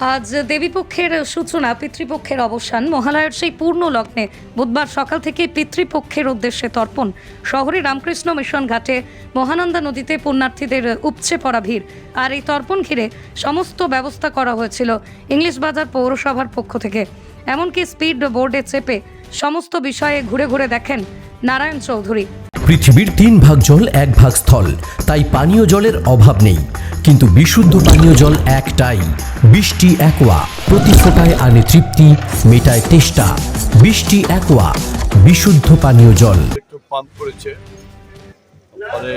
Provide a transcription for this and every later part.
আজ দেবীপক্ষের সূচনা, পিতৃপক্ষের অবসান। মহালয়ার সেই পূর্ণ লগ্নে বুধবার সকাল থেকে পিতৃপক্ষের উদ্দেশ্যে তর্পণ। শহরের রামকৃষ্ণ মিশন ঘাটে মহানন্দা নদীতে পুণ্যার্থীদের উপচে পড়া ভিড়। আর এই তর্পণ ঘিরে সমস্ত ব্যবস্থা করা হয়েছিল ইংলিশ বাজার পৌরসভার পক্ষ থেকে। এমনকি স্পিড বোর্ডে চেপে সমস্ত বিষয়ে ঘুরে ঘুরে দেখেন নারায়ণ চৌধুরী। পৃথিবীর 3 ভাগ জল 1 ভাগ স্থল, তাই পানীয় জলের অভাব নেই। কিন্তু বিশুদ্ধ পানীয় জল একটাই, বৃষ্টি অ্যাকোয়া। প্রতি ফোঁটায় আনে তৃপ্তি, মেটায় তেষ্টা। বৃষ্টি অ্যাকোয়া, বিশুদ্ধ পানীয় জল। একটু পাম্প করেছে, পরে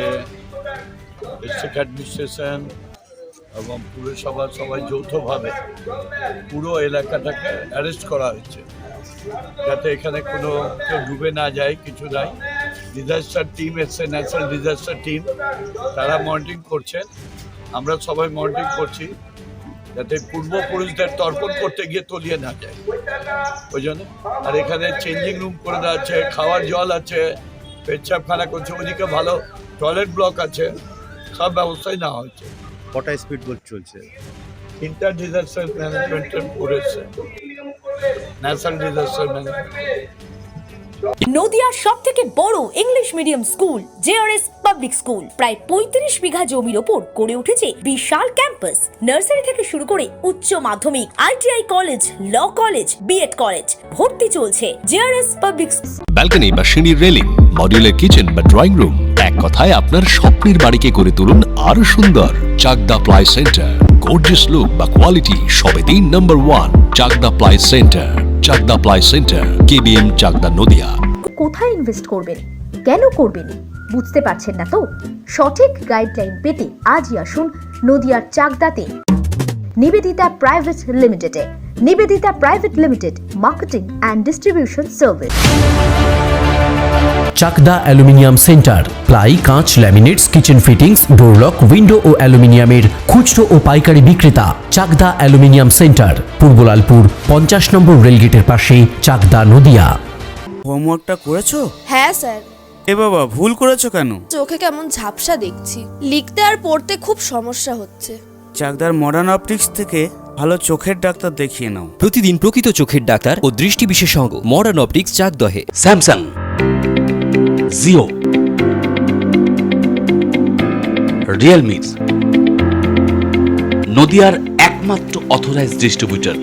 ডিস্ট্রিক্ট অ্যাডমিনিস্ট্রেশন এবং পুরসভা সবাই যৌথভাবে পুরো এলাকাটাকে অ্যারেস্ট করা হয়েছে, যাতে এখানে কোনো কেউ ডুবে না যায়, কিছু নাই। ডিজাস্টার টিম এসছে, ন্যাশনাল ডিজাস্টার টিম, তারা মনিটরিং করছেন, আমরা সবাই মনিটরিং করছি, যাতে পূর্বপুরুষদের তর্পণ করতে গিয়ে তলিয়ে না যায় ওই জন্য। আর এখানে চেঞ্জিং রুম করে দেওয়া আছে, খাওয়ার জল আছে, পেচ্ছাপখানা করছে, ওদিকে ভালো টয়লেট ব্লক আছে, সব ব্যবস্থাই নেওয়া হয়েছে। কটা স্পিড বোট চলছে? 3টা ডিজাস্টার ম্যানেজমেন্টের করেছে, ন্যাশনাল ডিজাস্টার ম্যানেজমেন্ট। নদিয়ার সবথেকে বড় English medium school JRS public school, প্রায় 35 বিঘা জমির ওপর গড়ে উঠেছে বিশাল ক্যাম্পাস। নার্সারি থেকে শুরু করে উচ্চ মাধ্যমিক, ITI college, law college, BEd college, ভর্তি চলছে জেআরএস পাবলিক। ব্যালকনি বা সিঁড়ির রেলিং, মডিউলার কিচেন বা ড্রয়িং রুম, এক কথায় আপনার স্বপ্নের বাড়িকে করে তুলুন আরো সুন্দর। Chakdah ply centre, gorgeous look বা কোয়ালিটি সবে 3 number 1 Chakdah ply centre. Chakdah ply centre, KBM, Chakdah, Nadia. কোথায় ইনভেস্ট করবেন, কেন করবেন বুঝতে পারছেন না তো? সঠিক গাইডলাইন পেতে আজই আসুন নদিয়ার চাকদাতে নিবেদিতা প্রাইভেট লিমিটেডে। Nivedita private limited, marketing and distribution service. Chakdah aluminium centre, ply, কাঁচ, laminates, kitchen fittings, door lock, window ও অ্যালুমিনিয়ামের খুচরো ও পাইকারি বিক্রেতা। Chakdah aluminium centre, Purbalalpur 50 number রেলগেটের পাশে, চাকদা, নদিয়া। হোমওয়ার্কটা করেছো? হ্যাঁ স্যার। এ বাবা, ভুল করেছো কেন? চোখে কেমন ঝাপসা দেখছি, লিখতে আর পড়তে খুব সমস্যা হচ্ছে। চাকদার মডার্ন অপটিক্স থেকে ভালো চোখের ডাক্তার দেখিয়ে নাও। প্রতিদিন প্রকৃত চোখের ডাক্তার ও দৃষ্টি বিশেষজ্ঞ মডার্ন অপটিক্স, চাকদহে। স্যামসাং, জিও, রিয়েলমি, নদিয়ার একমাত্র অথরাইজড ডিস্ট্রিবিউটর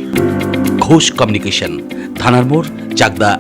ঘোষ কমিউনিকেশন, থানার মোড়, চাকদা।